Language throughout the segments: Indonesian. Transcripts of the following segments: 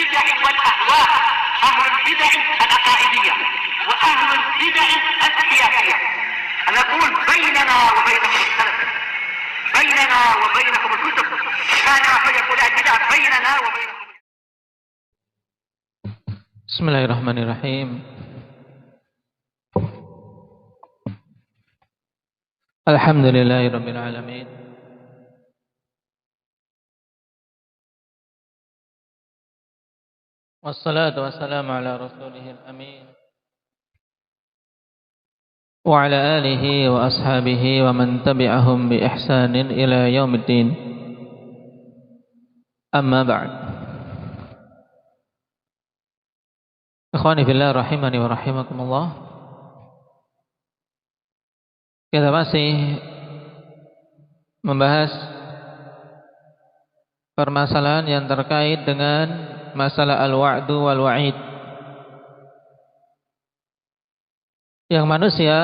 البدع والأهواء، أهل البدع العقائدية وأهل البدع السياسية. نقول بيننا وبينكم السلف، بيننا وبينكم الكتب، كان فيقول البدع بيننا وبينكم. Bismillahirrahmanirrahim. Alhamdulillahirabbil alamin. Wassalatu wassalamu ala rasulihil amin. Wa ala alihi wa ashabihi wa man tabi'ahum bi ihsanin ila yaumiddin. Amma ba'd. Ikhwani fillah rahimani wa rahimakumullah. Kita masih membahas permasalahan yang terkait dengan masalah al-wa'du wal wa'id. Yang manusia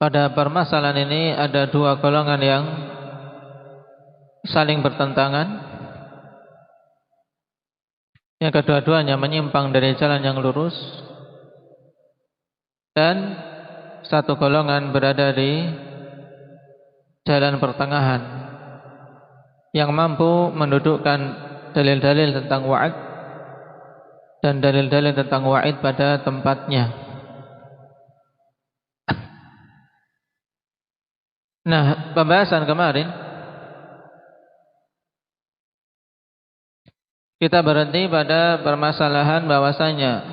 pada permasalahan ini ada dua golongan yang saling bertentangan. Yang kedua-duanya menyimpang dari jalan yang lurus, dan satu golongan berada di jalan pertengahan yang mampu mendudukkan dalil-dalil tentang wa'id dan dalil-dalil tentang wa'id pada tempatnya. Nah, pembahasan kemarin kita berhenti pada permasalahan bahwasanya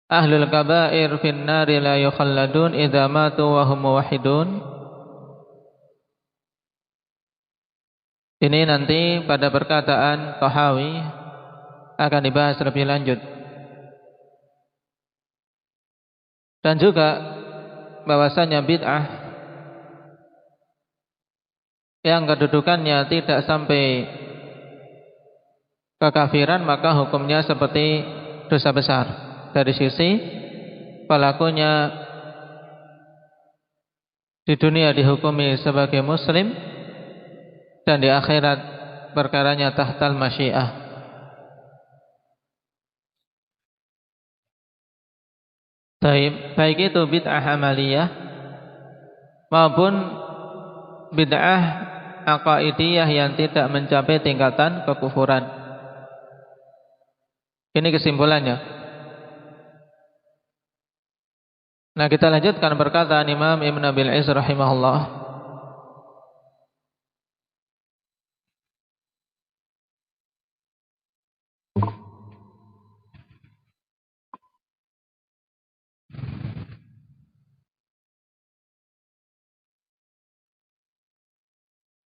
ahlul kabair fin nari la yukhalladun idza matu wa hum muwahhidun. Ini nanti pada perkataan Tahawi akan dibahas lebih lanjut. Dan juga bahwasanya bid'ah yang kedudukannya tidak sampai kekafiran, maka hukumnya seperti dosa besar. Dari sisi pelakunya di dunia dihukumi sebagai muslim, dan di akhirat perkaranya tahtal masyiah. Baik itu bid'ah amaliyah maupun bid'ah aqaidiyah yang tidak mencapai tingkatan kekufuran. Ini kesimpulannya. Nah, kita lanjutkan perkataan Imam Ibn Abil Iz rahimahullah.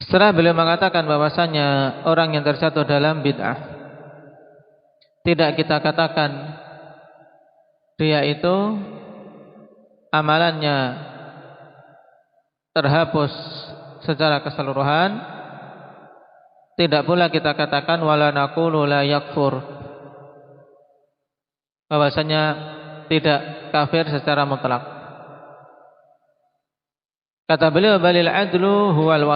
Setelah beliau mengatakan bahwasanya orang yang terjatuh dalam bid'ah, tidak kita katakan dia itu amalannya terhapus secara keseluruhan. Tidak pula kita katakan wala naqulu la yakfur, bahwasanya tidak kafir secara mutlak. Kata beliau balil adlu huwal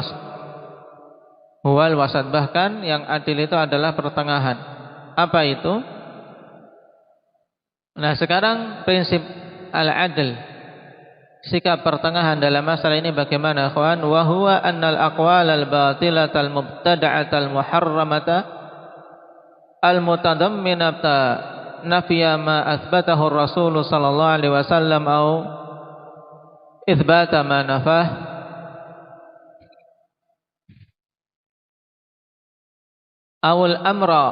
wasat, bahkan yang adil itu adalah pertengahan. Apa itu? Nah, sekarang prinsip al-adl, sikap pertengahan dalam masalah ini bagaimana, akhwan? Wa huwa annal aqwal al-batilata al-mubtada'ata al-muharramata al-mutadamminata nafiya ma athbatahu ar-rasul sallallahu alaihi wasallam au itsbata ma nafah awal amra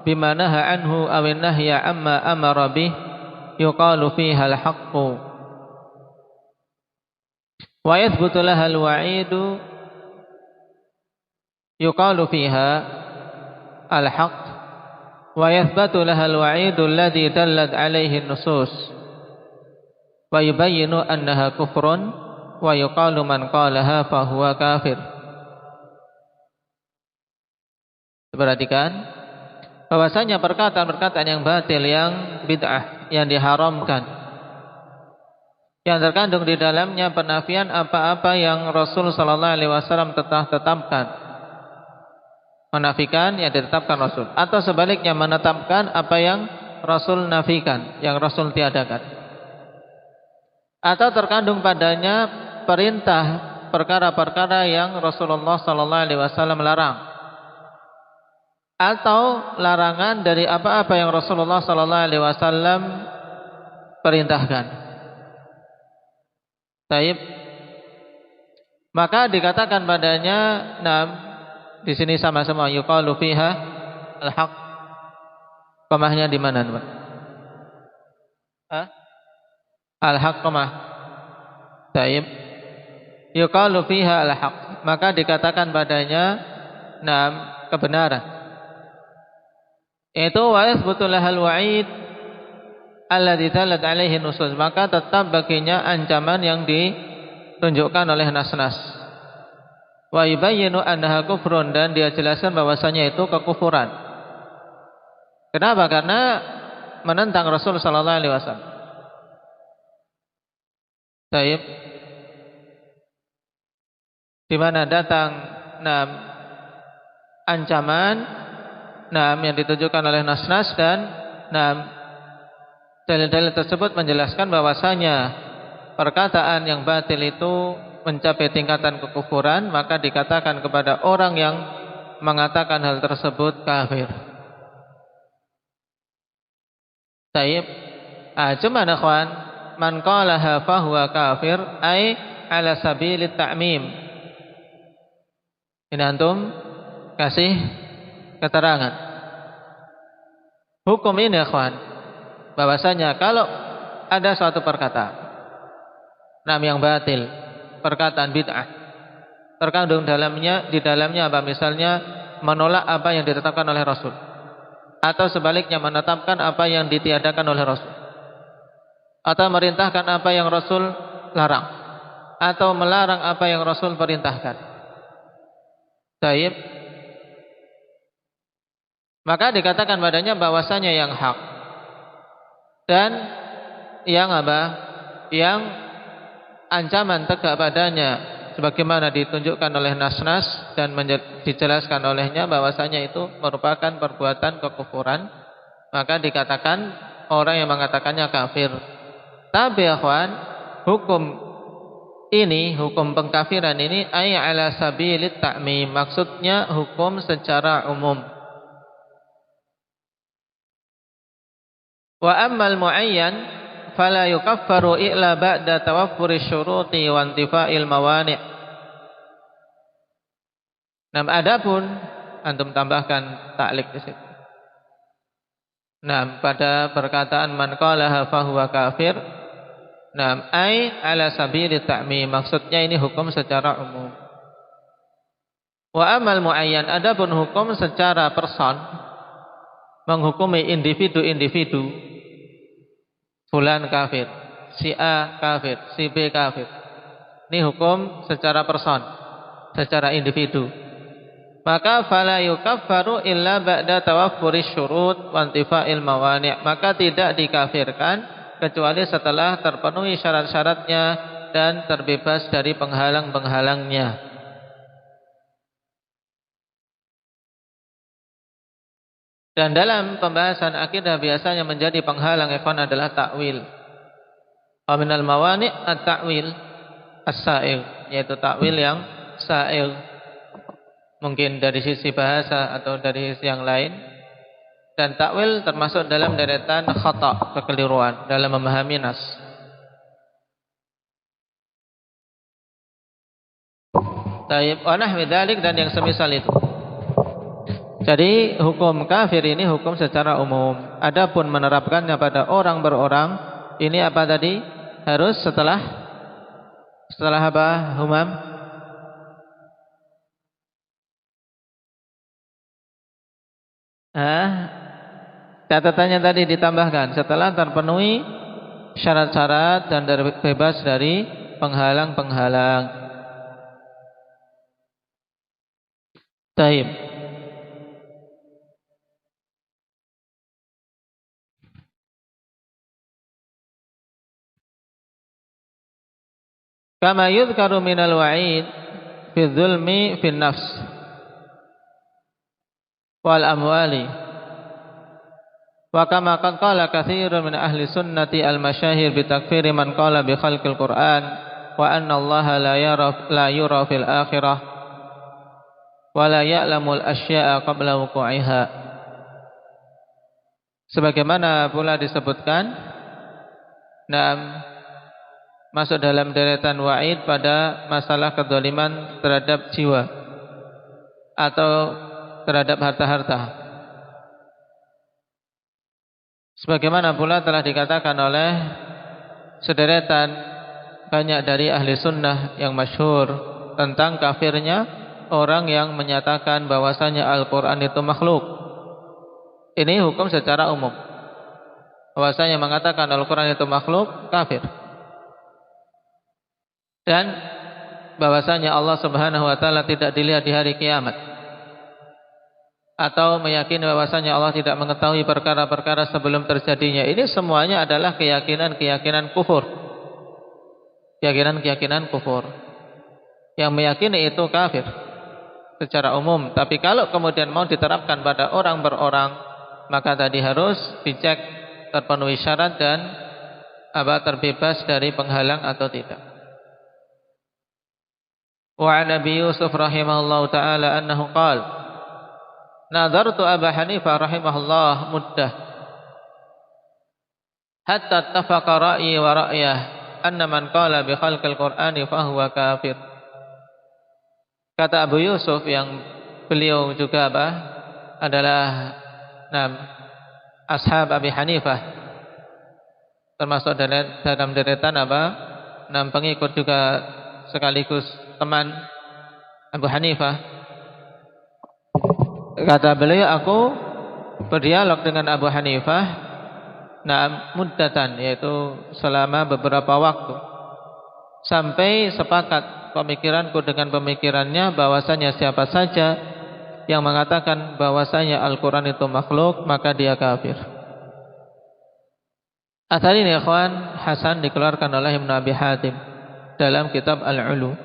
bima naha anhu awin nahya amma amara bih yuqalu fiha al-haqqu wa yathbutu laha al-wa'idu yuqalu fiha al-haqq wa yathbatu laha al-wa'idu alladhi dallat alayhi an-nusus wa yubayyinu annaha kufrun wa yuqalu man qalaha fa huwa kafir. Perhatikan bahwasanya perkataan-perkataan yang batil, yang bid'ah, yang diharamkan, yang terkandung di dalamnya penafian apa-apa yang Rasul sallallahu alaihi wasallam telah tetapkan, menafikan yang ditetapkan Rasul, atau sebaliknya menetapkan apa yang Rasul nafikan, yang Rasul tiadakan, atau terkandung padanya perintah perkara-perkara yang Rasulullah sallallahu alaihi wasallam larang, atau larangan dari apa-apa yang Rasulullah sallallahu alaihi wasallam perintahkan. Taib. Maka dikatakan padanya, di sini sama semua, yuqalu fiha al-haq. Komahnya di mana, Pak? Al-haq komah. Taib. Yuqalu fiha al-haq. Maka dikatakan padanya, kebenaran. Itu wa yathbutu lahal wa'id alladzi talat alaihi nusus, maka tetap baginya ancaman yang ditunjukkan oleh nas-nas. Wa yubayyinu annaha kufrun, dan dia jelaskan bahwasanya itu kekufuran. Kenapa? Karena menentang Rasul sallallahu alaihi wasallam. Baik. Di mana datang ancaman yang ditujukan oleh nas-nas, dan dalil-dalil tersebut menjelaskan bahwasanya perkataan yang batil itu mencapai tingkatan kekufuran, maka dikatakan kepada orang yang mengatakan hal tersebut kafir. Taib. Cuman ikhwan, man qalaha fahuwa kafir ay ala sabilit ta'mim. Ini antum kasih keterangan. Hukum ini ikhwan, bahwasanya kalau ada suatu perkataan yang batil, perkataan bid'ah, terkandung di dalamnya apa, misalnya menolak apa yang ditetapkan oleh Rasul, atau sebaliknya menetapkan apa yang ditiadakan oleh Rasul, atau merintahkan apa yang Rasul larang, atau melarang apa yang Rasul perintahkan. Baik. Maka dikatakan padanya bahwasanya yang hak dan yang yang ancaman tegak padanya sebagaimana ditunjukkan oleh nas-nas dan dijelaskan olehnya bahwasanya itu merupakan perbuatan kekufuran, maka dikatakan orang yang mengatakannya kafir. Tapi ikhwan, hukum pengkafiran ini ay ala sabilit ta'mim, maksudnya hukum secara umum. Wa ammal muayyan fala yukaffaru illa ba'da tawaffuri syuruti wa intifa'il mawani'. Adapun antum tambahkan ta'liq di situ. Pada perkataan man qalaha fahuwa kafir, ay ala sabili ta'mim, maksudnya ini hukum secara umum. Wa amal muayyan, adapun hukum secara person, menghukumi individu-individu, fulan kafir, si A kafir, si B kafir. Ini hukum secara person, secara individu. Maka fala yukaffaru illa ba'da tawaffuri syurut wa intifa'il mawani', maka tidak dikafirkan kecuali setelah terpenuhi syarat-syaratnya dan terbebas dari penghalang-penghalangnya. Dan dalam pembahasan akidah biasanya menjadi penghalang ikhwan adalah takwil. Wa minal mawani' at-ta'wil as-sa'il, yaitu takwil yang sa'il, mungkin dari sisi bahasa atau dari sisi yang lain. Dan takwil termasuk dalam deretan khata', kekeliruan dalam memahami nas. Taib wa nahwi dzalik, dan yang semisal itu. Jadi hukum kafir ini hukum secara umum. Adapun menerapkannya pada orang berorang, ini apa tadi? Harus setelah apa, Humam? Catatannya tadi ditambahkan setelah terpenuhi syarat-syarat dan bebas dari penghalang-penghalang. Taib. Kama yudhkaru minal wa'id fi dzulmi fi nafs wal amwali. Wa kama qad qala katsirun min ahli sunnati al-masyahir bi takfiri man qala bi khalqil Qur'an wa anna Allah la yura fil akhirah wa la ya'lamul asya'a qabla wuqu'iha. Sebagaimana pula disebutkan masuk dalam deretan wa'id pada masalah kedzaliman terhadap jiwa atau terhadap harta-harta. Sebagaimana pula telah dikatakan oleh sederetan banyak dari ahli sunnah yang masyhur tentang kafirnya orang yang menyatakan bahwasanya Al-Quran itu makhluk. Ini hukum secara umum. Bahwasanya mengatakan Al-Quran itu makhluk, kafir. Dan bahwasanya Allah Subhanahu wa taala tidak dilihat di hari kiamat. Atau meyakini bahwasanya Allah tidak mengetahui perkara-perkara sebelum terjadinya. Ini semuanya adalah keyakinan-keyakinan kufur. Keyakinan-keyakinan kufur. Yang meyakini itu kafir secara umum. Tapi kalau kemudian mau diterapkan pada orang per orang, maka tadi harus dicek terpenuhi syarat dan terbebas dari penghalang atau tidak. Wa an Abi Yusuf rahimahullahu taala annahu qala nadartu Abu Hanifah rahimahullah muddah hatta ittafaqa ra'yi wa ra'yah anna man qala bi khalqil Qur'ani fa huwa kafir. Kata Abu Yusuf yang beliau juga adalah ashab Abi Hanifah, termasuk dalam deretan pengikut juga sekaligus teman Abu Hanifah. Kata beliau, aku berdialog dengan Abu Hanifah muddatan, yaitu selama beberapa waktu, sampai sepakat pemikiranku dengan pemikirannya bahwasanya siapa saja yang mengatakan bahwasanya Al-Quran itu makhluk, maka dia kafir. Athar ini ikhwan hasan dikeluarkan oleh Ibnu Abi Hatim dalam kitab Al-Ulu.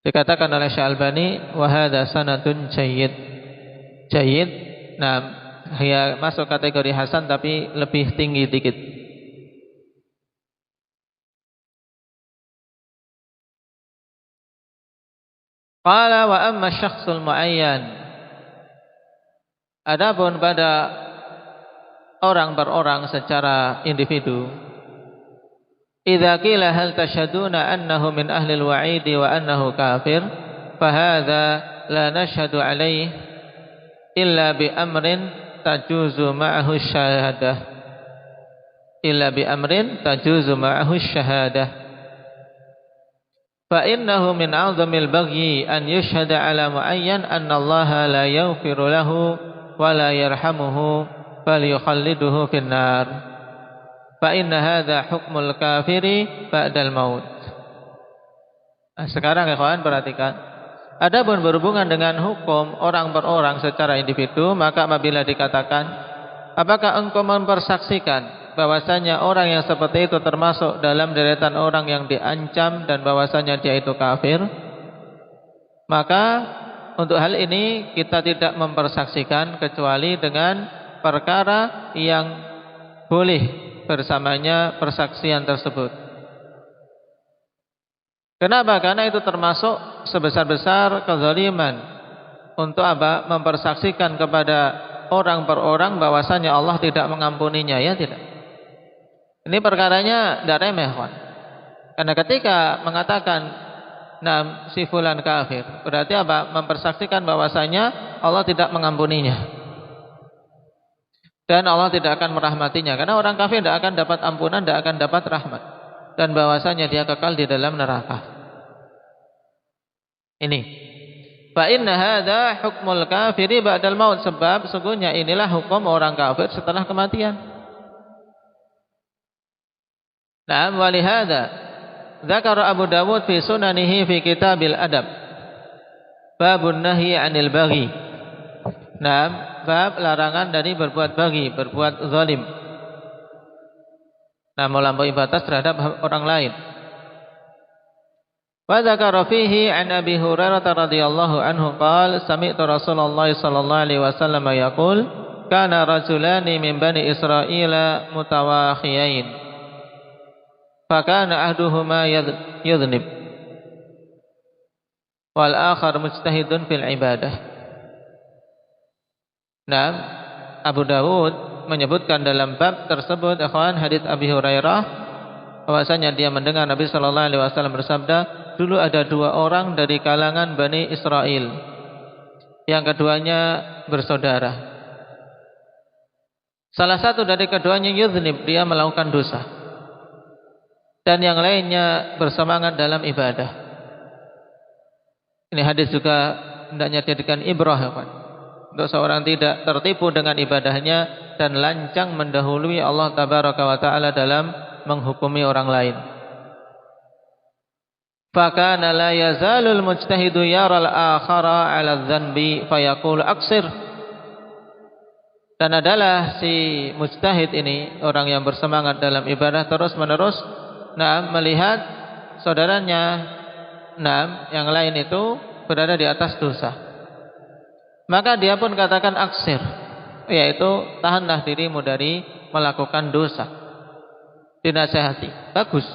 Dikatakan oleh Syalbani wa hadza sanadun jayyid. Jayyid, dia masuk kategori hasan tapi lebih tinggi dikit. Qala wa amma syakhsul muayyan. Adapun pada orang per orang secara individu, idza qila hal tashhaduna annahu min ahli al-wa'id wa annahu kafir, fa hadza la nashhadu alayhi illa bi amrin tajuzu ma'ahu syahadah. Illa bi amrin tajuzu ma'ahu syahadah. Fa innahu min 'azamil bagyi an yushhada 'ala mu'ayyan anna Allah la yaghfiru lahu wa la yarhamuhu falyukhalliduhu fin nar. Fa inna hadza hukmul kafiri ba'dal maut. Sekarang ikhwan perhatikan. Adapun berhubungan dengan hukum orang per orang secara individu, maka apabila dikatakan, apakah engkau mempersaksikan bahwasanya orang yang seperti itu termasuk dalam deretan orang yang diancam dan bahwasanya dia itu kafir, maka untuk hal ini kita tidak mempersaksikan kecuali dengan perkara yang boleh bersamanya persaksian tersebut. Kenapa? Karena itu termasuk sebesar-besar kezaliman untuk mempersaksikan kepada orang per orang bahwasanya Allah tidak mengampuninya, ya tidak. Ini perkaranya tidak remeh, kawan. Karena ketika mengatakan si fulan kafir, berarti mempersaksikan bahwasanya Allah tidak mengampuninya. Dan Allah tidak akan merahmatinya, karena orang kafir tidak akan dapat ampunan, tidak akan dapat rahmat, dan bahwasanya dia kekal di dalam neraka. Ini. Fa inna hadza hukmul kafiri ba'dal maut, sebab sesungguhnya inilah hukum orang kafir setelah kematian. Na'am, wa lihadza dzakara Abu Dawud fi sunanihi fi kitabil adab babun nahyi 'anil baghi. Na'am, bab larangan dari berbuat baghi, berbuat zalim. Melampaui batas terhadap orang lain. Wa dzakara fihi an Abi Hurairah radhiyallahu anhu qala sami'tu Rasulullah sallallahu alaihi wasallam yaqul kana rajulani min bani Israila mutawakhiyain fakana ahduhuma yadhnib wal akhar mujtahidun fil ibadah. Nah, Abu Dawud menyebutkan dalam bab tersebut ikhwan hadits Abi Hurairah bahwasanya dia mendengar Nabi sallallahu alaihi wasallam bersabda, dulu ada dua orang dari kalangan Bani Israel. Yang keduanya bersaudara. Salah satu dari keduanya yudhnib, dia melakukan dosa. Dan yang lainnya bersemangat dalam ibadah. Ini hadis juga hendaknya dijadikan ibrah, kan? Untuk seorang tidak tertipu dengan ibadahnya dan lancang mendahului Allah tabaraka wa taala dalam menghukumi orang lain. Fakana la yazalul mujtahidu yaral akhara 'ala dzanbi fayaqulu aqsir. Dan adalah si mujtahid ini orang yang bersemangat dalam ibadah terus-menerus melihat saudaranya yang lain itu berada di atas dosa. Maka dia pun katakan aksir, yaitu tahanlah dirimu dari melakukan dosa. Dinasihati, bagus.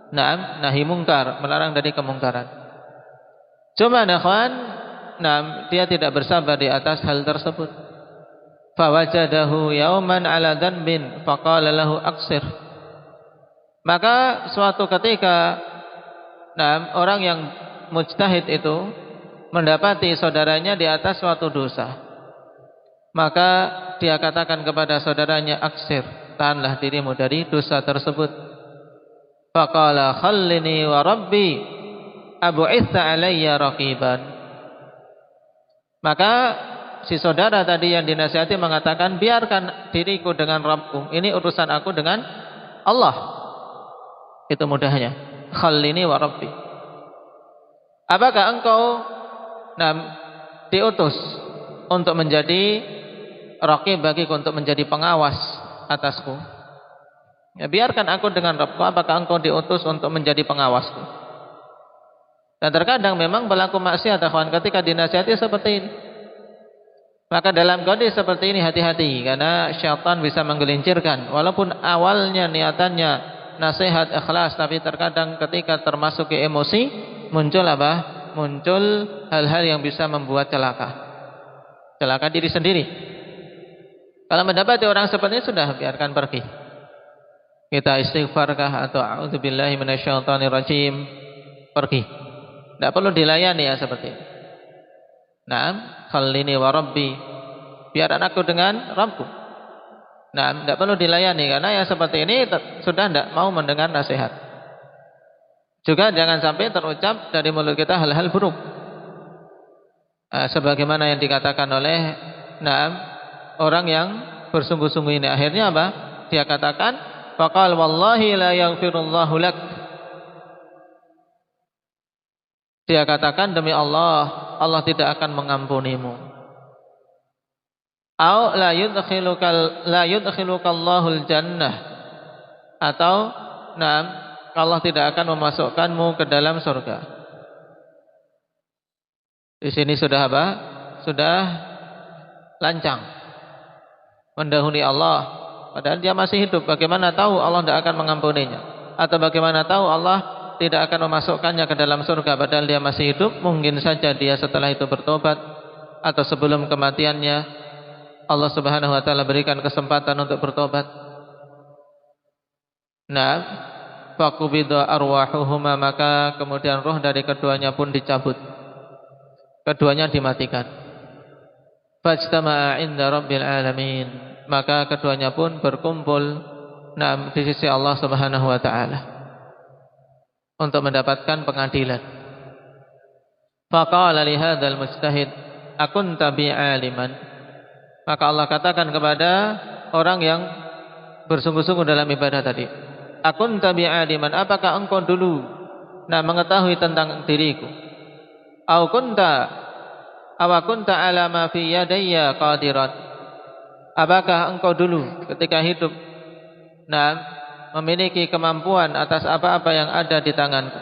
Nahi mungkar, melarang dari kemungkaran. Cuma ikhwan, dia tidak bersabar di atas hal tersebut. Fawajadahu yauman ala dhanbin faqala lahu aksir. Maka suatu ketika orang yang mujtahid itu mendapati saudaranya di atas suatu dosa, maka dia katakan kepada saudaranya aksir, tahanlah dirimu dari dosa tersebut. Faqala khallini wa rabbi abu'itha alayya raqiban. Maka si saudara tadi yang dinasihati mengatakan, biarkan diriku dengan Rabbku, ini urusan aku dengan Allah. Itu mudahnya, khallini wa rabbi. Apakah engkau diutus untuk menjadi raqib bagiku, untuk menjadi pengawas atasku? Ya, biarkan aku dengan Rabbku, apakah engkau diutus untuk menjadi pengawasku? Dan terkadang memang berlaku maksiat akhwan ketika dinasihati seperti ini. Maka dalam kondisi seperti ini hati-hati, karena syaitan bisa menggelincirkan. Walaupun awalnya niatannya nasihat ikhlas, tapi terkadang ketika termasuk ke emosi muncul apa? Muncul hal-hal yang bisa membuat celaka diri sendiri. Kalau mendapati orang seperti ini, sudah biarkan pergi. Kita istighfarkah atau a'udzubillahi minasyaitonir rajim, pergi. Tidak perlu dilayani ya seperti ini. Khallini wa rabbi, biarkan aku dengan Rabbku. Tidak perlu dilayani, karena yang seperti ini sudah tidak mau mendengar nasihat. Juga jangan sampai terucap dari mulut kita hal-hal buruk. Sebagaimana yang dikatakan oleh orang yang bersungguh-sungguh ini, akhirnya apa? Dia katakan, faqal wallahi la yaghfirullahu lak. Dia katakan, demi Allah, Allah tidak akan mengampunimu. Au la yudkhilukallahu jannah. Atau Allah tidak akan memasukkanmu ke dalam surga. Di sini sudah apa? Sudah lancang mendahului Allah. Padahal dia masih hidup. Bagaimana tahu Allah tidak akan mengampuninya? Atau bagaimana tahu Allah tidak akan memasukkannya ke dalam surga padahal dia masih hidup? Mungkin saja dia setelah itu bertobat, atau sebelum kematiannya Allah Subhanahu wa taala berikan kesempatan untuk bertobat. Faqubida arwahuhuma, maka kemudian roh dari keduanya pun dicabut. Keduanya dimatikan. Fajtama'a 'inda rabbil alamin, maka keduanya pun berkumpul di sisi Allah Subhanahu wa taala untuk mendapatkan pengadilan. Faqala li hadzal mujtahid akunta bi 'aliman, maka Allah katakan kepada orang yang bersungguh-sungguh dalam ibadah tadi, akunta bi 'aliman, apakah engkau dulu mengetahui tentang diriku? Au kunta ala ma fi yadayya qadiran, apakah engkau dulu ketika hidup memiliki kemampuan atas apa-apa yang ada di tanganku?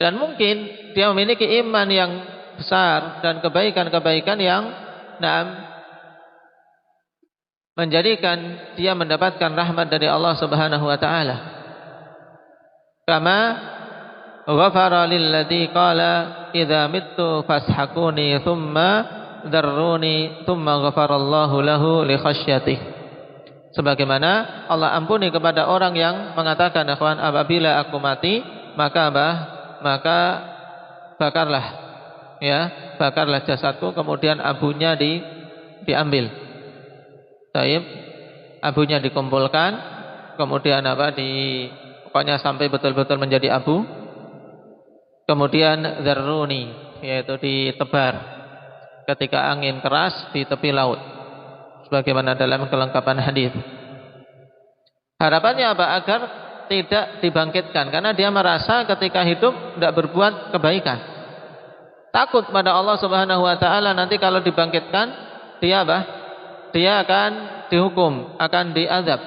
Dan mungkin dia memiliki iman yang besar dan kebaikan-kebaikan yang menjadikan dia mendapatkan rahmat dari Allah Subhanahu wa taala. Kama ghafara lilladzi qala idza mittu fashakuni thumma dzarruni thumma ghafarallahu lahu li khasyatihi. Sebagaimana Allah ampuni kepada orang yang mengatakan, "Ikhwan, apabila aku mati, maka bakarlah, bakarlah jasadku, kemudian abunya diambil. Taib, abunya dikumpulkan, kemudian pokoknya sampai betul-betul menjadi abu. Kemudian dzarruni, yaitu ditebar ketika angin keras di tepi laut, sebagaimana dalam kelengkapan hadis. Harapannya apa? Agar tidak dibangkitkan, karena dia merasa ketika hidup tidak berbuat kebaikan. Takut pada Allah Subhanahu wa taala nanti kalau dibangkitkan dia Dia akan dihukum, akan diazab.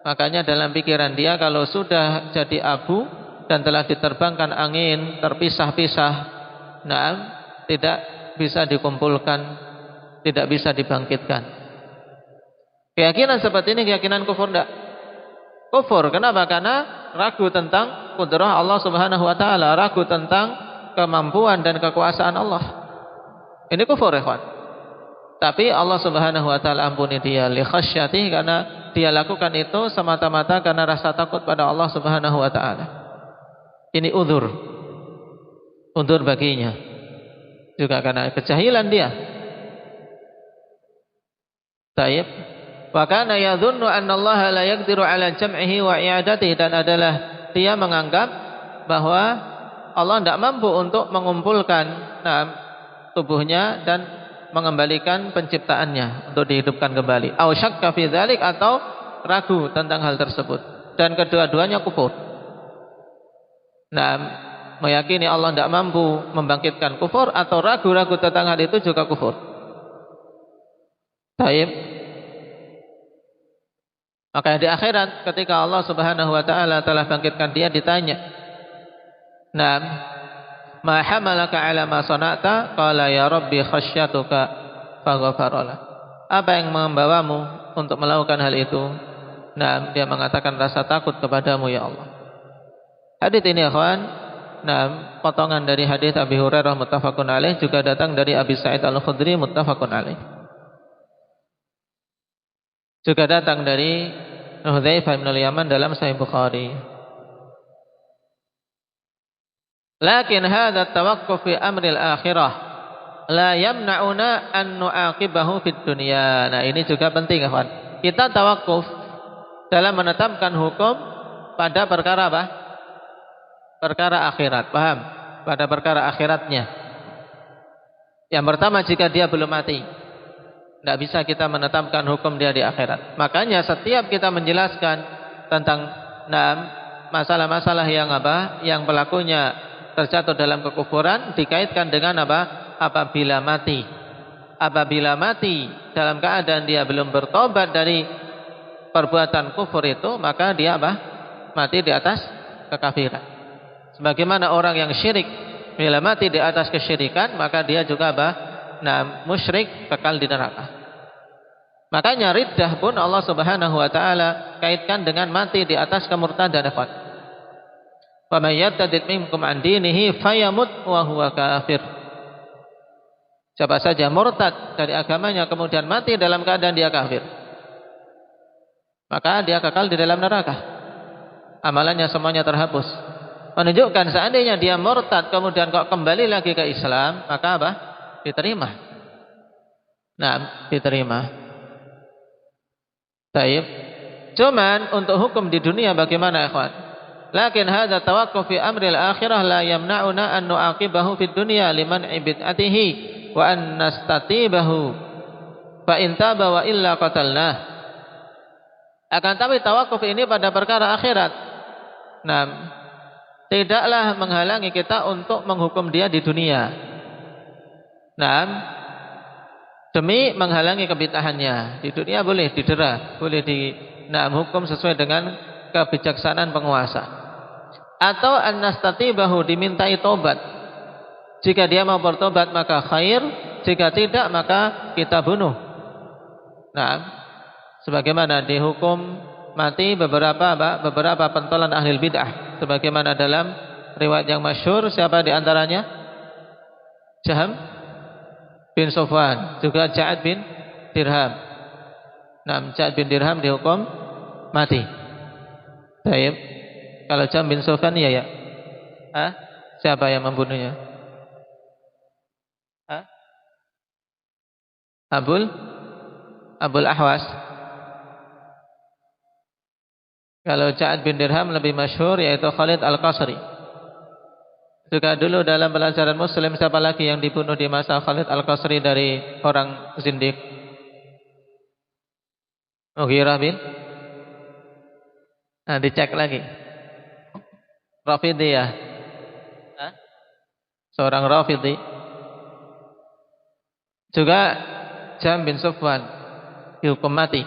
Makanya dalam pikiran dia kalau sudah jadi abu dan telah diterbangkan angin, terpisah-pisah, tidak bisa dikumpulkan, tidak bisa dibangkitkan. Keyakinan seperti ini keyakinan kufur enggak? Kufur. Kenapa? Karena ragu tentang kudrah Allah Subhanahu wa taala, ragu tentang kemampuan dan kekuasaan Allah. Ini kufur, ikhwan. Tapi Allah Subhanahu wa taala ampuni dia li khasyatihi, karena dia lakukan itu semata-mata karena rasa takut pada Allah Subhanahu wa taala. Ini uzur baginya. Juga karena kejahilan dia. Taib. Wa kana yadhunnu anna Allah la yaqdiru ala jam'ihi wa i'adatihi, dan adalah dia menganggap bahwa Allah tidak mampu untuk mengumpulkan tubuhnya dan mengembalikan penciptaannya untuk dihidupkan kembali. Au syakka fi dzalik, atau ragu tentang hal tersebut. Dan kedua-duanya kufur. Meyakini Allah tidak mampu membangkitkan kufur, atau ragu-ragu tentang hal itu juga kufur. Taib. Maka di akhirat ketika Allah Subhanahu wa taala telah bangkitkan dia, ditanya, "Ma hamalaka ala ma sana'ta?" Qala ya rabbi khasyatuka faghfaralah. Apa yang membawamu untuk melakukan hal itu? Dia mengatakan rasa takut kepadamu ya Allah. Hadis ini ikhwan, potongan dari hadis Abi Hurairah muttafaqun alaih, juga datang dari Abi Sa'id Al-Khudri muttafaqun alaih. Juga datang dari Hudzaifah bin Al-Yaman dalam Sahih Bukhari. Lakin hadha tawaqquf fi amri al-akhirah la yamna'una an nu'aqibahu fid dunya. Nah, ini juga penting, kawan. Kita tawakuf dalam menetapkan hukum pada perkara apa? Perkara akhirat, paham? Pada perkara akhiratnya. Yang pertama, jika dia belum mati, tidak bisa kita menetapkan hukum dia di akhirat. Makanya setiap kita menjelaskan tentang masalah-masalah yang yang pelakunya terjatuh dalam kekufuran, dikaitkan dengan apabila mati. Apabila mati dalam keadaan dia belum bertobat dari perbuatan kufur itu, maka dia mati di atas kekafiran. Sebagaimana orang yang syirik, bila mati di atas kesyirikan, maka dia juga musyrik, kekal di neraka. Makanya riddah pun Allah Subhanahu wa taala kaitkan dengan mati di atas kemurtadan. Wa may yartadid minkum an dinihi fayamut wa huwa kafir. Siapa saja murtad dari agamanya kemudian mati dalam keadaan dia kafir, maka dia kekal di dalam neraka. Amalannya semuanya terhapus. Menunjukkan seandainya dia murtad kemudian kok kembali lagi ke Islam, maka diterima. Diterima. Baik. Cuman untuk hukum di dunia bagaimana, ikhwan? Lakin hadza tawaqquf fi amri al-akhirah la yamna'una an nu'aqibahu fid dunya liman ibadatihi wa an nastatibahu fa in taba wa illa qatalnah. Akan tapi tawakuf ini pada perkara akhirat. Tidaklah menghalangi kita untuk menghukum dia di dunia. Demi menghalangi kebid'ahannya. Di dunia boleh didera, boleh hukum sesuai dengan kebijaksanaan penguasa. Atau an-nastatibahu, dimintai tobat. Jika dia mau bertobat maka khair, jika tidak maka kita bunuh. Nah, sebagaimana dihukum mati beberapa pentolan ahli bid'ah, sebagaimana dalam riwayat yang masyhur, siapa di antaranya? Jaham bin Sofwan, juga Ja'ad bin Dirham. Nah, Ja'ad bin Dirham dihukum mati. Baik. Kalau Jaham bin Sofwan ya. Siapa yang membunuhnya? Abul Ahwas. Kalau Ja'ad bin Dirham lebih masyhur yaitu Khalid Al-Qasri. Juga dulu dalam pelajaran Muslim, siapa lagi yang dibunuh di masa Khalid Al-Qasri dari orang zindik? Mughirah bin? Nah, dicek lagi. Rafidiyah. Seorang Rafidi. Juga Jam bin Sofwan dihukum mati.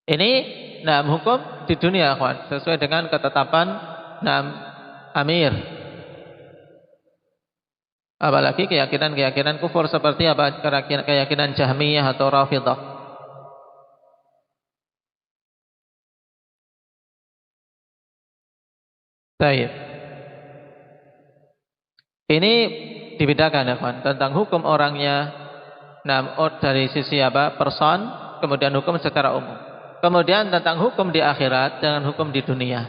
Ini hukum di dunia, kawan, sesuai dengan ketetapan amir. Apalagi keyakinan kufur seperti apa? Keyakinan Jahmiyah atau Rafidah. Baik. Ini dibedakan ya, kawan, tentang hukum orangnya dari sisi person, kemudian hukum secara umum. Kemudian tentang hukum di akhirat dengan hukum di dunia.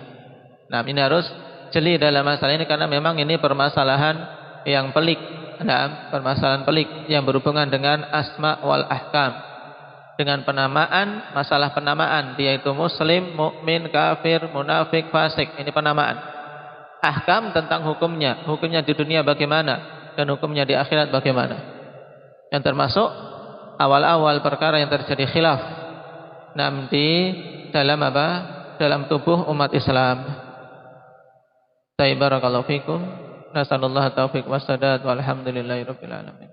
Ini harus jeli dalam masalah ini karena memang ini permasalahan yang pelik. Permasalahan pelik yang berhubungan dengan asma wal ahkam. Dengan penamaan, masalah penamaan, yaitu muslim, mukmin, kafir, munafik, fasik. Ini penamaan. Ahkam tentang hukumnya di dunia bagaimana dan hukumnya di akhirat bagaimana. Yang termasuk awal-awal perkara yang terjadi khilaf di dalam dalam tubuh umat Islam. Barakallahu fikum. Nasallallahu taufiq wassadad walhamdulillahirabbil alamin.